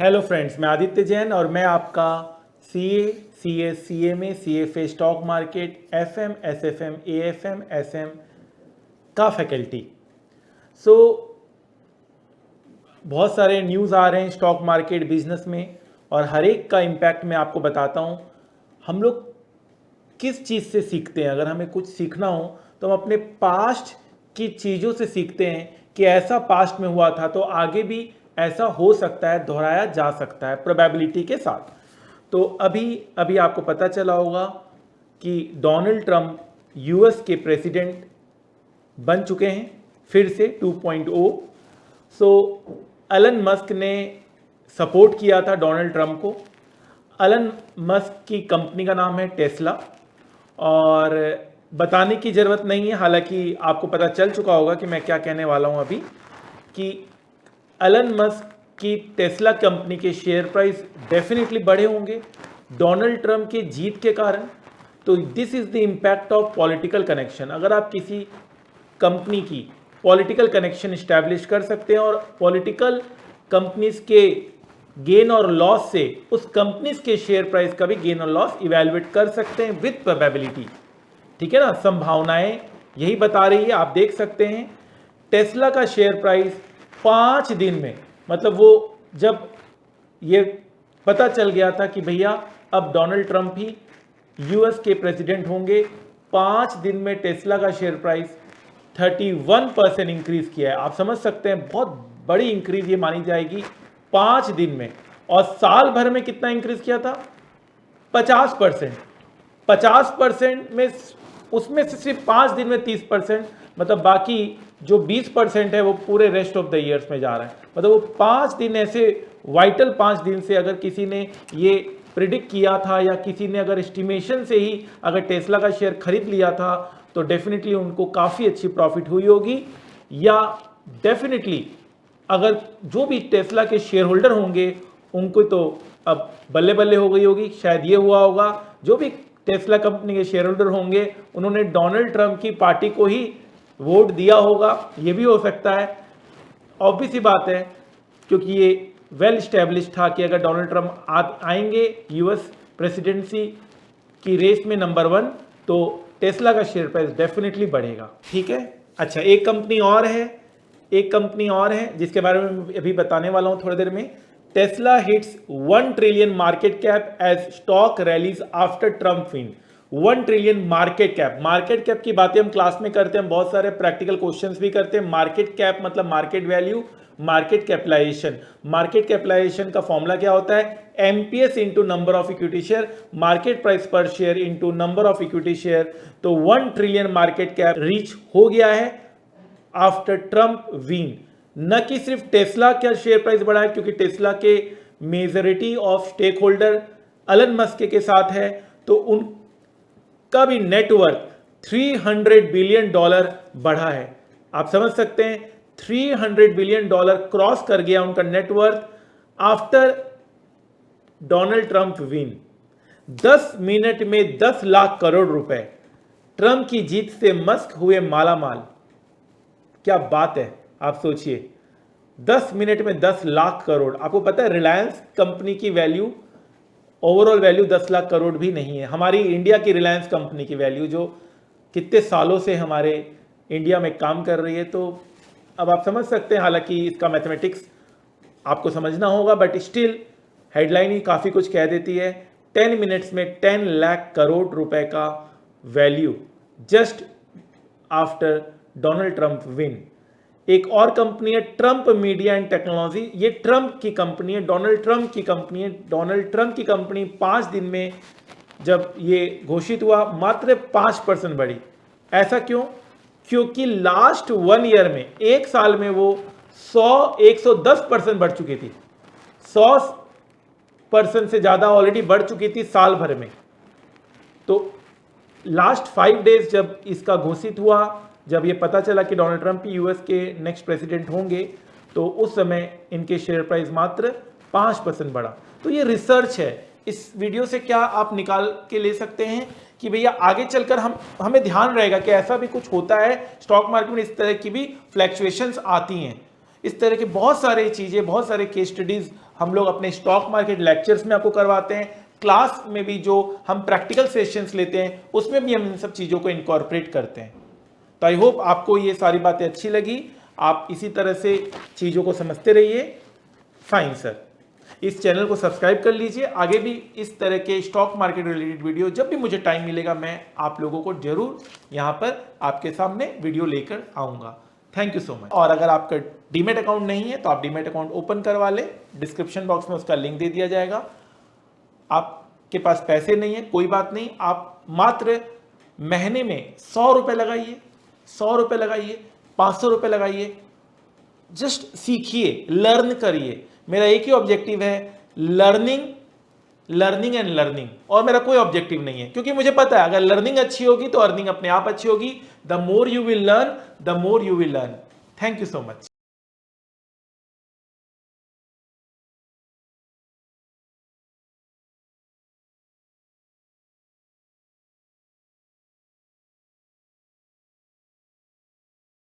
Hello friends, मैं आदित्य जैन और मैं आपका CA, CS, CMA, CFA, stock market, FM, SFM, AFM, SM का फैकल्टी। सो बहुत सारे न्यूज़ आ रहे हैं स्टॉक मार्केट बिजनेस में और हर एक का इम्पैक्ट मैं आपको बताता हूँ। हम लोग किस चीज़ से सीखते हैं? अगर हमें कुछ सीखना हो तो हम अपने पास्ट की चीज़ों से सीखते हैं कि ऐसा पास्ट में हुआ था तो आगे भी ऐसा हो सकता है, दोहराया जा सकता है प्रोबेबिलिटी के साथ। तो अभी अभी आपको पता चला होगा कि डोनाल्ड ट्रंप यूएस के प्रेसिडेंट बन चुके हैं फिर से 2.0। सो एलन मस्क ने सपोर्ट किया था डोनाल्ड ट्रंप को। एलन मस्क की कंपनी का नाम है टेस्ला और बताने की ज़रूरत नहीं है, हालांकि आपको पता चल चुका होगा कि मैं क्या कहने वाला हूं अभी, कि एलन मस्क की टेस्ला कंपनी के शेयर प्राइस डेफिनेटली बढ़े होंगे डोनाल्ड ट्रंप के जीत के कारण। तो this is the impact of political connection. अगर आप किसी कंपनी की पॉलिटिकल कनेक्शन इस्टेब्लिश कर सकते हैं और पॉलिटिकल कंपनीज के गेन और लॉस से उस कंपनीज के शेयर प्राइस का भी गेन और लॉस इवेलुएट कर सकते हैं विद प्रोबेबिलिटी। ठीक है ना, संभावनाएं यही बता रही है। आप देख सकते हैं टेस्ला का शेयर प्राइस 5 दिन में, मतलब वो जब ये पता चल गया था कि भैया अब डोनाल्ड ट्रंप ही यूएस के प्रेसिडेंट होंगे, 5 दिन में टेस्ला का शेयर प्राइस 31% इंक्रीज किया है। आप समझ सकते हैं बहुत बड़ी इंक्रीज ये मानी जाएगी 5 दिन में। और साल भर में कितना इंक्रीज किया था? 50%। 50% में उसमें से सिर्फ 5 दिन में 30%, मतलब बाकी जो 20% है वो पूरे रेस्ट ऑफ द ईयर्स में जा रहा है। मतलब वो 5 दिन ऐसे वाइटल 5 दिन से अगर किसी ने ये प्रिडिक्ट किया था या किसी ने अगर एस्टिमेशन से ही अगर टेस्ला का शेयर खरीद लिया था तो डेफिनेटली उनको काफ़ी अच्छी प्रॉफिट हुई होगी। या डेफिनेटली अगर जो भी टेस्ला के शेयर होल्डर होंगे उनको तो अब बल्ले बल्ले हो गई होगी। शायद ये हुआ होगा जो भी टेस्ला कंपनी के शेयर होल्डर होंगे उन्होंने डोनाल्ड ट्रंप की पार्टी को ही वोट दिया होगा, ये भी हो सकता है। ऑब्वियस ही बात है, क्योंकि ये वेल स्टैब्लिश था कि अगर डोनाल्ड ट्रंप आएंगे यूएस प्रेसिडेंसी की रेस में नंबर 1 तो टेस्ला का शेयर प्राइस डेफिनेटली बढ़ेगा। ठीक है, अच्छा एक कंपनी और है जिसके बारे में अभी बताने वाला हूं थोड़ी देर में। Tesla hits 1 trillion market cap as stock rallies after Trump win. 1 trillion market cap की बातें हम क्लास में करते हैं, बहुत सारे प्रैक्टिकल क्वेश्चंस भी करते हैं। मार्केट कैप मतलब मार्केट वैल्यू, मार्केट कैपिटलाइजेशन का फॉर्मूला क्या होता है? MPS into number of equity share, market price per share into number of equity share. तो 1 ट्रिलियन मार्केट कैप रीच हो गया है आफ्टर ट्रंप विन। न कि सिर्फ टेस्ला का शेयर प्राइस बढ़ा है, क्योंकि टेस्ला के majority of stake holder Elon Musk के साथ है, तो उनका भी नेटवर्थ $300 बिलियन बढ़ा है। आप समझ सकते हैं $300 बिलियन क्रॉस कर गया उनका net worth after Donald Trump win. 10 minute में 10 लाख करोड़ रुपए। ट्रंप की जीत से मस्क हुए मालामाल। क्या बात है, आप सोचिए 10 मिनट में 10 लाख करोड़। आपको पता है रिलायंस कंपनी की value, overall value 10 lakh crore भी नहीं है। हमारी इंडिया की रिलायंस कंपनी की वैल्यू जो कितने सालों से हमारे इंडिया में काम कर रही है, तो अब आप समझ सकते हैं। हालांकि इसका मैथमेटिक्स आपको समझना होगा, बट स्टिल हेडलाइन ही काफ़ी कुछ कह देती है। 10 मिनट्स में 10 लाख करोड़ रुपए का value just after Donald Trump win. एक और कंपनी है ट्रंप मीडिया एंड टेक्नोलॉजी। ये ट्रंप की कंपनी है, डोनाल्ड ट्रंप की कंपनी है। डोनाल्ड ट्रंप की कंपनी 5 दिन में जब ये घोषित हुआ मात्र 5% बढ़ी। ऐसा क्यों? क्योंकि लास्ट 1 ईयर में, एक साल में वो 110% बढ़ चुकी थी। 100% से ज्यादा ऑलरेडी बढ़ चुकी थी साल भर में। तो लास्ट 5 डेज जब इसका घोषित हुआ, जब ये पता चला कि डोनाल्ड ट्रंप यूएस के नेक्स्ट प्रेसिडेंट होंगे, तो उस समय इनके शेयर प्राइस मात्र 5% बढ़ा। तो ये रिसर्च है। इस वीडियो से क्या आप निकाल के ले सकते हैं कि भैया आगे चलकर हमें ध्यान रहेगा कि ऐसा भी कुछ होता है, स्टॉक मार्केट में इस तरह की भी फ्लैक्चुएशंस आती हैं। इस तरह के बहुत सारे चीज़ें, बहुत सारे केस स्टडीज़ हम लोग अपने स्टॉक मार्केट लेक्चर्स में आपको करवाते हैं। क्लास में भी जो हम प्रैक्टिकल सेशंस लेते हैं उसमें भी हम इन सब चीज़ों को इनकॉर्पोरेट करते हैं। तो आई होप आपको ये सारी बातें अच्छी लगी, आप इसी तरह से चीज़ों को समझते रहिए। फाइन सर, इस चैनल को सब्सक्राइब कर लीजिए। आगे भी इस तरह के स्टॉक मार्केट रिलेटेड वीडियो जब भी मुझे टाइम मिलेगा मैं आप लोगों को जरूर यहाँ पर आपके सामने वीडियो लेकर आऊँगा। Thank you so much. और अगर आपका डीमेट अकाउंट नहीं है तो आप डीमेट अकाउंट ओपन करवा लें, डिस्क्रिप्शन बॉक्स में उसका लिंक दे दिया जाएगा। आपके पास पैसे नहीं है कोई बात नहीं, आप मात्र महीने में 100 रुपये लगाइए, 100 रुपये लगाइए, 500 रुपये लगाइए, जस्ट सीखिए, लर्न करिए। मेरा एक ही ऑब्जेक्टिव है, लर्निंग, लर्निंग एंड लर्निंग, और मेरा कोई ऑब्जेक्टिव नहीं है, क्योंकि मुझे पता है अगर लर्निंग अच्छी होगी तो अर्निंग अपने आप अच्छी होगी। The more you will learn, the more you will learn. Thank you so much.